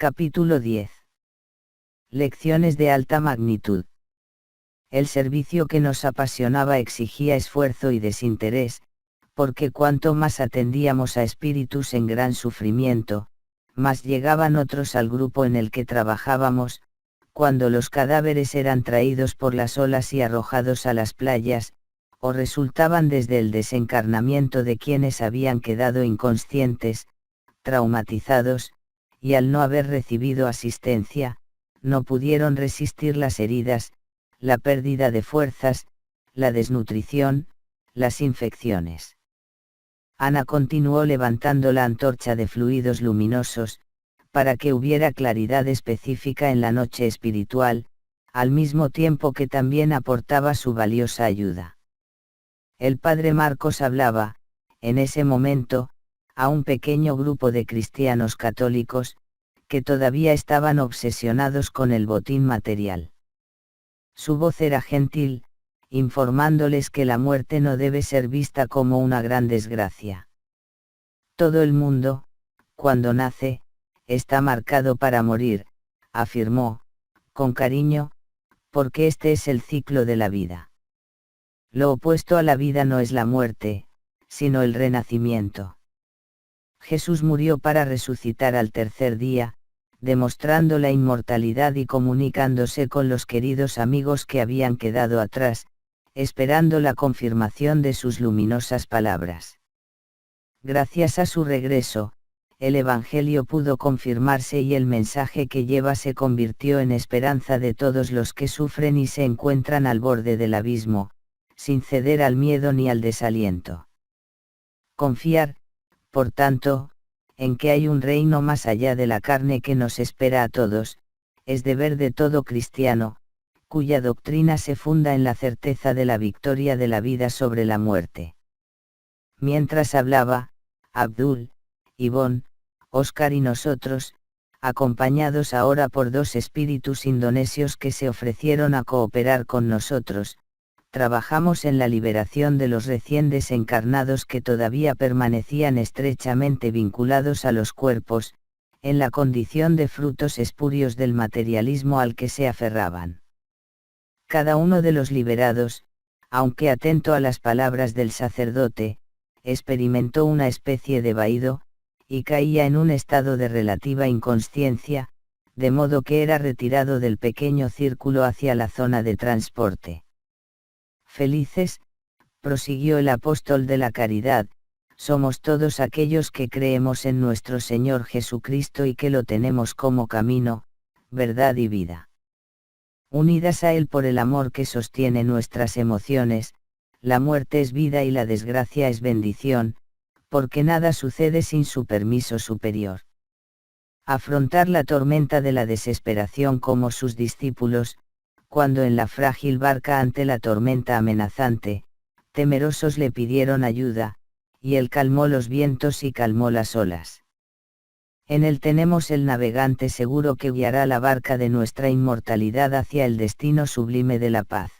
Capítulo 10. Lecciones de alta magnitud. El servicio que nos apasionaba exigía esfuerzo y desinterés, porque cuanto más atendíamos a espíritus en gran sufrimiento, más llegaban otros al grupo en el que trabajábamos. Cuando los cadáveres eran traídos por las olas y arrojados a las playas, o resultaban desde el desencarnamiento de quienes habían quedado inconscientes, traumatizados, y al no haber recibido asistencia, no pudieron resistir las heridas, la pérdida de fuerzas, la desnutrición, las infecciones. Ana continuó levantando la antorcha de fluidos luminosos, para que hubiera claridad específica en la noche espiritual, al mismo tiempo que también aportaba su valiosa ayuda. El padre Marcos hablaba, en ese momento, a un pequeño grupo de cristianos católicos, que todavía estaban obsesionados con el botín material. Su voz era gentil, informándoles que la muerte no debe ser vista como una gran desgracia. Todo el mundo, cuando nace, está marcado para morir, afirmó, con cariño, porque este es el ciclo de la vida. Lo opuesto a la vida no es la muerte, sino el renacimiento. Jesús murió para resucitar al tercer día, demostrando la inmortalidad y comunicándose con los queridos amigos que habían quedado atrás, esperando la confirmación de sus luminosas palabras. Gracias a su regreso, el Evangelio pudo confirmarse y el mensaje que lleva se convirtió en esperanza de todos los que sufren y se encuentran al borde del abismo, sin ceder al miedo ni al desaliento. Confiar, por tanto, en que hay un reino más allá de la carne que nos espera a todos, es deber de todo cristiano, cuya doctrina se funda en la certeza de la victoria de la vida sobre la muerte. Mientras hablaba, Abdul, Ivonne, Oscar y nosotros, acompañados ahora por dos espíritus indonesios que se ofrecieron a cooperar con nosotros, trabajamos en la liberación de los recién desencarnados que todavía permanecían estrechamente vinculados a los cuerpos, en la condición de frutos espurios del materialismo al que se aferraban. Cada uno de los liberados, aunque atento a las palabras del sacerdote, experimentó una especie de vaído, y caía en un estado de relativa inconsciencia, de modo que era retirado del pequeño círculo hacia la zona de transporte. Felices, prosiguió el apóstol de la caridad, somos todos aquellos que creemos en nuestro Señor Jesucristo y que lo tenemos como camino, verdad y vida. Unidas a Él por el amor que sostiene nuestras emociones, la muerte es vida y la desgracia es bendición, porque nada sucede sin su permiso superior. Afrontar la tormenta de la desesperación como sus discípulos, cuando en la frágil barca ante la tormenta amenazante, temerosos le pidieron ayuda, y él calmó los vientos y calmó las olas. En él tenemos el navegante seguro que guiará la barca de nuestra inmortalidad hacia el destino sublime de la paz.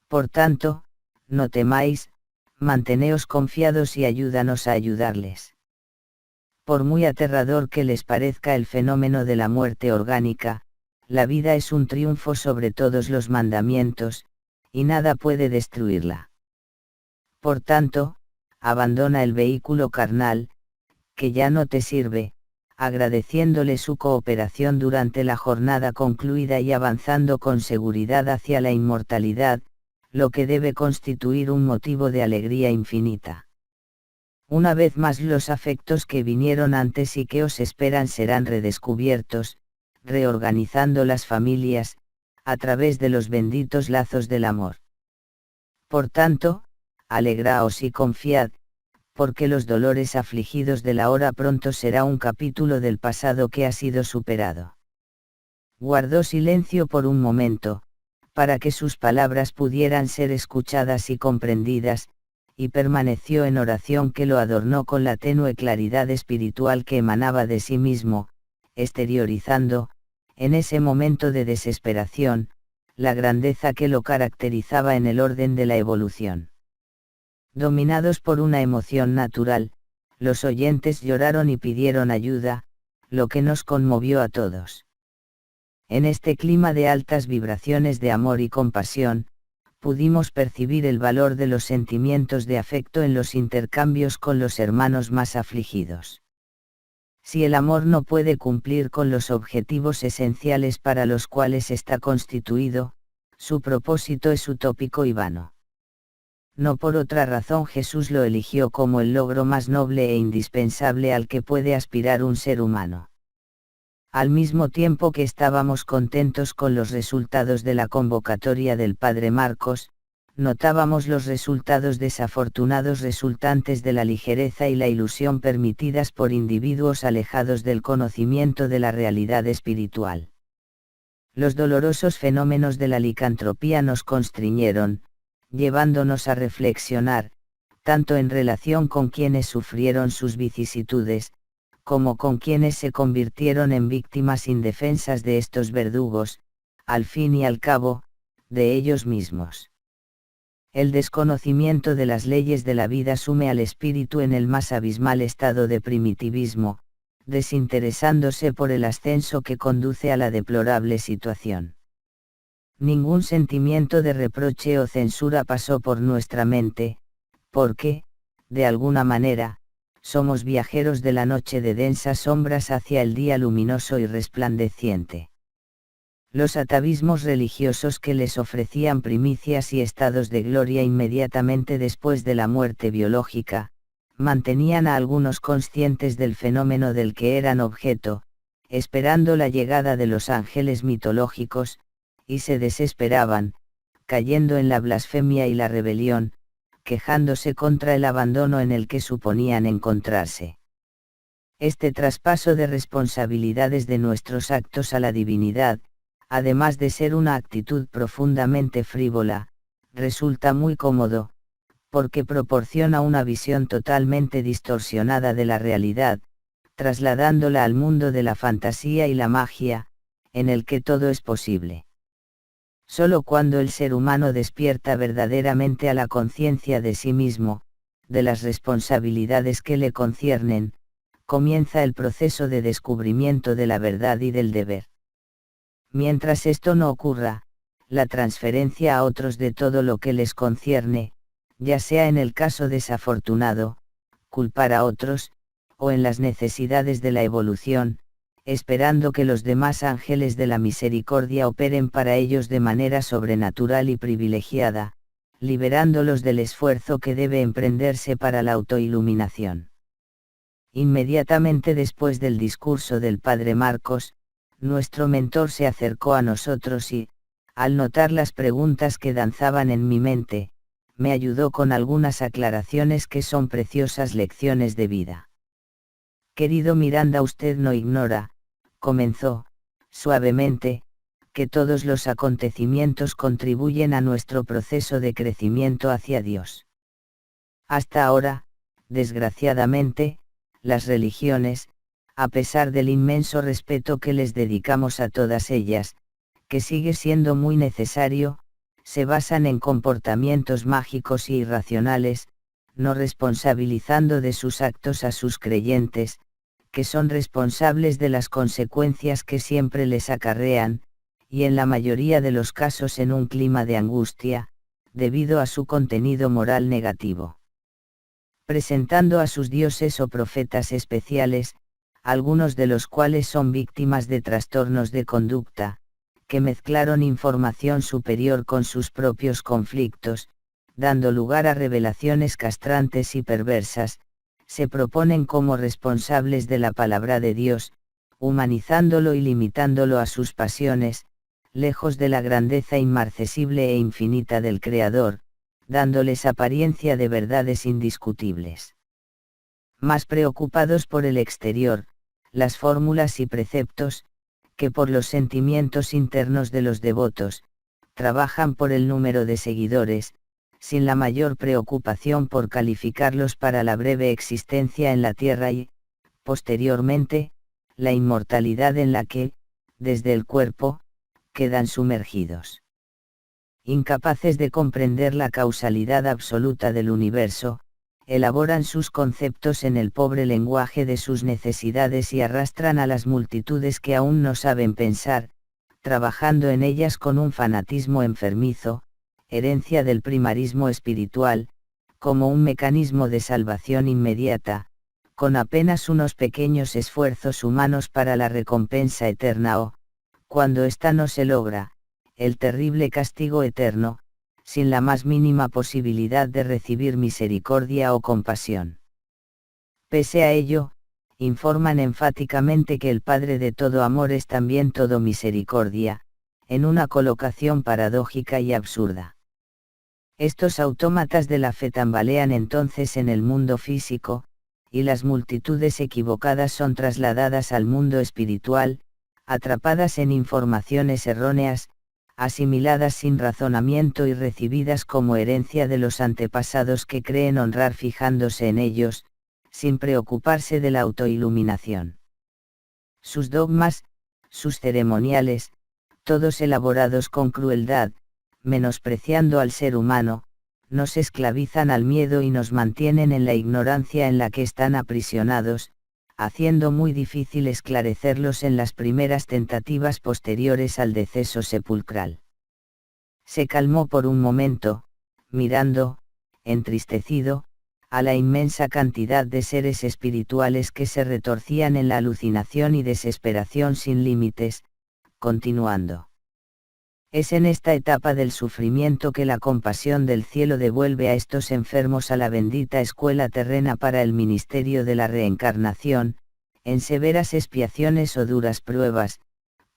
Por tanto, no temáis, manteneos confiados y ayúdanos a ayudarles. Por muy aterrador que les parezca el fenómeno de la muerte orgánica, la vida es un triunfo sobre todos los mandamientos, y nada puede destruirla. Por tanto, abandona el vehículo carnal, que ya no te sirve, agradeciéndole su cooperación durante la jornada concluida y avanzando con seguridad hacia la inmortalidad, lo que debe constituir un motivo de alegría infinita. Una vez más los afectos que vinieron antes y que os esperan serán redescubiertos, reorganizando las familias, a través de los benditos lazos del amor. Por tanto, alegraos y confiad, porque los dolores afligidos de la hora pronto será un capítulo del pasado que ha sido superado. Guardó silencio por un momento, para que sus palabras pudieran ser escuchadas y comprendidas, y permaneció en oración que lo adornó con la tenue claridad espiritual que emanaba de sí mismo, exteriorizando, en ese momento de desesperación, la grandeza que lo caracterizaba en el orden de la evolución. Dominados por una emoción natural, los oyentes lloraron y pidieron ayuda, lo que nos conmovió a todos. En este clima de altas vibraciones de amor y compasión, pudimos percibir el valor de los sentimientos de afecto en los intercambios con los hermanos más afligidos. Si el amor no puede cumplir con los objetivos esenciales para los cuales está constituido, su propósito es utópico y vano. No por otra razón Jesús lo eligió como el logro más noble e indispensable al que puede aspirar un ser humano. Al mismo tiempo que estábamos contentos con los resultados de la convocatoria del Padre Marcos, notábamos los resultados desafortunados resultantes de la ligereza y la ilusión permitidas por individuos alejados del conocimiento de la realidad espiritual. Los dolorosos fenómenos de la licantropía nos constriñeron, llevándonos a reflexionar, tanto en relación con quienes sufrieron sus vicisitudes, como con quienes se convirtieron en víctimas indefensas de estos verdugos, al fin y al cabo, de ellos mismos. El desconocimiento de las leyes de la vida sume al espíritu en el más abismal estado de primitivismo, desinteresándose por el ascenso que conduce a la deplorable situación. Ningún sentimiento de reproche o censura pasó por nuestra mente, porque, de alguna manera, somos viajeros de la noche de densas sombras hacia el día luminoso y resplandeciente. Los atavismos religiosos que les ofrecían primicias y estados de gloria inmediatamente después de la muerte biológica, mantenían a algunos conscientes del fenómeno del que eran objeto, esperando la llegada de los ángeles mitológicos, y se desesperaban, cayendo en la blasfemia y la rebelión, quejándose contra el abandono en el que suponían encontrarse. Este traspaso de responsabilidades de nuestros actos a la divinidad, además de ser una actitud profundamente frívola, resulta muy cómodo, porque proporciona una visión totalmente distorsionada de la realidad, trasladándola al mundo de la fantasía y la magia, en el que todo es posible. Solo cuando el ser humano despierta verdaderamente a la conciencia de sí mismo, de las responsabilidades que le conciernen, comienza el proceso de descubrimiento de la verdad y del deber. Mientras esto no ocurra, la transferencia a otros de todo lo que les concierne, ya sea en el caso desafortunado, culpar a otros, o en las necesidades de la evolución, esperando que los demás ángeles de la misericordia operen para ellos de manera sobrenatural y privilegiada, liberándolos del esfuerzo que debe emprenderse para la autoiluminación. Inmediatamente después del discurso del Padre Marcos, nuestro mentor se acercó a nosotros y, al notar las preguntas que danzaban en mi mente, me ayudó con algunas aclaraciones que son preciosas lecciones de vida. Querido Miranda, usted no ignora, comenzó, suavemente, que todos los acontecimientos contribuyen a nuestro proceso de crecimiento hacia Dios. Hasta ahora, desgraciadamente, las religiones, a pesar del inmenso respeto que les dedicamos a todas ellas, que sigue siendo muy necesario, se basan en comportamientos mágicos y irracionales, no responsabilizando de sus actos a sus creyentes, que son responsables de las consecuencias que siempre les acarrean, y en la mayoría de los casos en un clima de angustia, debido a su contenido moral negativo. Presentando a sus dioses o profetas especiales, algunos de los cuales son víctimas de trastornos de conducta, que mezclaron información superior con sus propios conflictos, dando lugar a revelaciones castrantes y perversas, se proponen como responsables de la palabra de Dios, humanizándolo y limitándolo a sus pasiones, lejos de la grandeza inmarcesible e infinita del Creador, dándoles apariencia de verdades indiscutibles. Más preocupados por el exterior, las fórmulas y preceptos, que por los sentimientos internos de los devotos, trabajan por el número de seguidores, sin la mayor preocupación por calificarlos para la breve existencia en la tierra y, posteriormente, la inmortalidad en la que, desde el cuerpo, quedan sumergidos. Incapaces de comprender la causalidad absoluta del universo, elaboran sus conceptos en el pobre lenguaje de sus necesidades y arrastran a las multitudes que aún no saben pensar, trabajando en ellas con un fanatismo enfermizo, herencia del primarismo espiritual, como un mecanismo de salvación inmediata, con apenas unos pequeños esfuerzos humanos para la recompensa eterna o, cuando ésta no se logra, el terrible castigo eterno, sin la más mínima posibilidad de recibir misericordia o compasión. Pese a ello, informan enfáticamente que el Padre de todo amor es también todo misericordia, en una colocación paradójica y absurda. Estos autómatas de la fe tambalean entonces en el mundo físico, y las multitudes equivocadas son trasladadas al mundo espiritual, atrapadas en informaciones erróneas, asimiladas sin razonamiento y recibidas como herencia de los antepasados que creen honrar fijándose en ellos, sin preocuparse de la autoiluminación. Sus dogmas, sus ceremoniales, todos elaborados con crueldad, menospreciando al ser humano, nos esclavizan al miedo y nos mantienen en la ignorancia en la que están aprisionados, haciendo muy difícil esclarecerlos en las primeras tentativas posteriores al deceso sepulcral. Se calmó por un momento, mirando, entristecido, a la inmensa cantidad de seres espirituales que se retorcían en la alucinación y desesperación sin límites, continuando. Es en esta etapa del sufrimiento que la compasión del cielo devuelve a estos enfermos a la bendita escuela terrena para el ministerio de la reencarnación, en severas expiaciones o duras pruebas,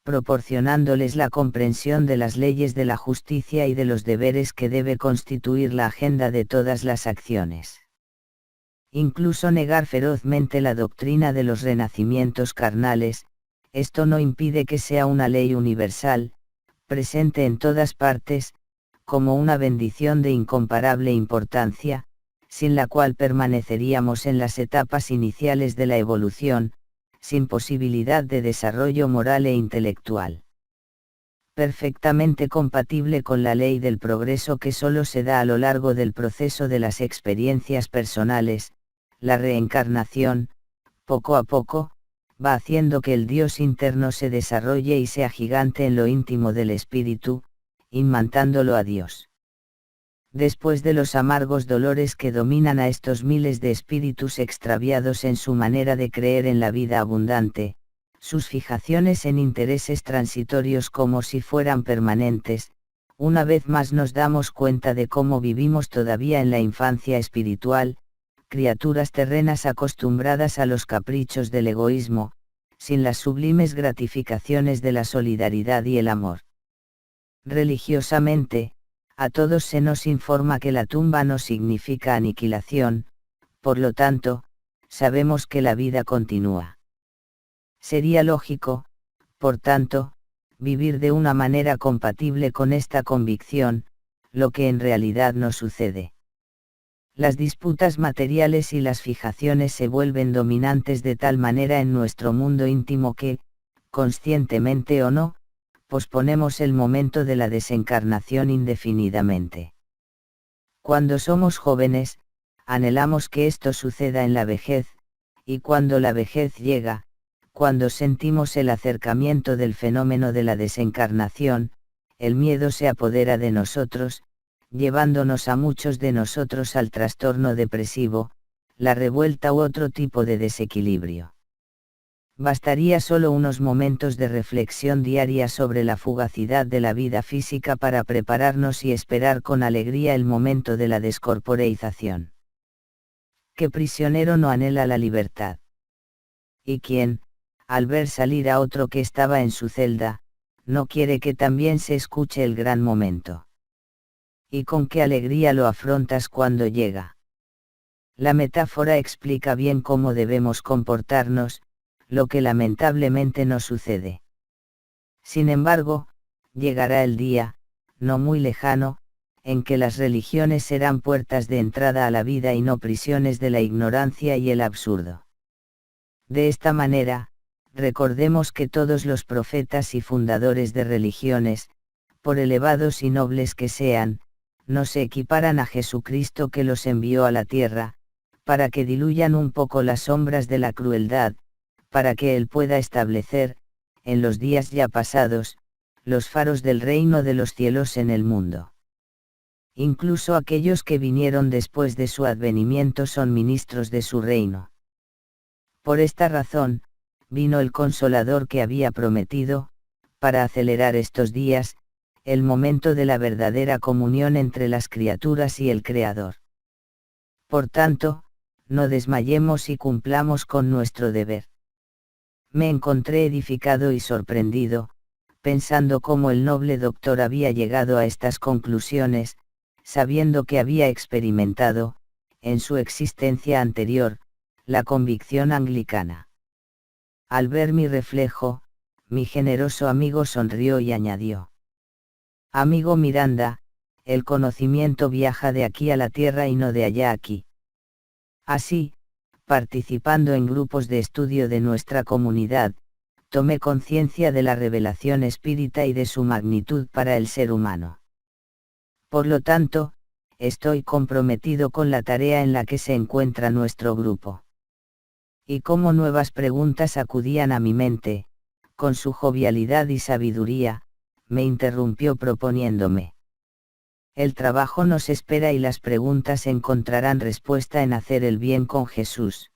proporcionándoles la comprensión de las leyes de la justicia y de los deberes que debe constituir la agenda de todas las acciones. Incluso negar ferozmente la doctrina de los renacimientos carnales, esto no impide que sea una ley universal, presente en todas partes, como una bendición de incomparable importancia, sin la cual permaneceríamos en las etapas iniciales de la evolución, sin posibilidad de desarrollo moral e intelectual. Perfectamente compatible con la ley del progreso que solo se da a lo largo del proceso de las experiencias personales, la reencarnación, poco a poco, va haciendo que el Dios interno se desarrolle y sea gigante en lo íntimo del espíritu, inmantándolo a Dios. Después de los amargos dolores que dominan a estos miles de espíritus extraviados en su manera de creer en la vida abundante, sus fijaciones en intereses transitorios como si fueran permanentes, una vez más nos damos cuenta de cómo vivimos todavía en la infancia espiritual, criaturas terrenas acostumbradas a los caprichos del egoísmo, sin las sublimes gratificaciones de la solidaridad y el amor. Religiosamente, a todos se nos informa que la tumba no significa aniquilación, por lo tanto, sabemos que la vida continúa. Sería lógico, por tanto, vivir de una manera compatible con esta convicción, lo que en realidad no sucede. Las disputas materiales y las fijaciones se vuelven dominantes de tal manera en nuestro mundo íntimo que, conscientemente o no, posponemos el momento de la desencarnación indefinidamente. Cuando somos jóvenes, anhelamos que esto suceda en la vejez, y cuando la vejez llega, cuando sentimos el acercamiento del fenómeno de la desencarnación, el miedo se apodera de nosotros, llevándonos a muchos de nosotros al trastorno depresivo, la revuelta u otro tipo de desequilibrio. Bastaría solo unos momentos de reflexión diaria sobre la fugacidad de la vida física para prepararnos y esperar con alegría el momento de la descorporeización. ¿Qué prisionero no anhela la libertad? ¿Y quién, al ver salir a otro que estaba en su celda, no quiere que también se escuche el gran momento? ¿Y con qué alegría lo afrontas cuando llega? La metáfora explica bien cómo debemos comportarnos, lo que lamentablemente no sucede. Sin embargo, llegará el día, no muy lejano, en que las religiones serán puertas de entrada a la vida y no prisiones de la ignorancia y el absurdo. De esta manera, recordemos que todos los profetas y fundadores de religiones, por elevados y nobles que sean, no se equiparan a Jesucristo que los envió a la tierra, para que diluyan un poco las sombras de la crueldad, para que Él pueda establecer, en los días ya pasados, los faros del reino de los cielos en el mundo. Incluso aquellos que vinieron después de su advenimiento son ministros de su reino. Por esta razón, vino el Consolador que había prometido, para acelerar estos días, el momento de la verdadera comunión entre las criaturas y el Creador. Por tanto, no desmayemos y cumplamos con nuestro deber. Me encontré edificado y sorprendido, pensando cómo el noble doctor había llegado a estas conclusiones, sabiendo que había experimentado, en su existencia anterior, la convicción anglicana. Al ver mi reflejo, mi generoso amigo sonrió y añadió: Amigo Miranda, el conocimiento viaja de aquí a la tierra y no de allá aquí. Así, participando en grupos de estudio de nuestra comunidad, tomé conciencia de la revelación espírita y de su magnitud para el ser humano. Por lo tanto, estoy comprometido con la tarea en la que se encuentra nuestro grupo. Y como nuevas preguntas acudían a mi mente, con su jovialidad y sabiduría, me interrumpió proponiéndome: el trabajo nos espera y las preguntas encontrarán respuesta en hacer el bien con Jesús.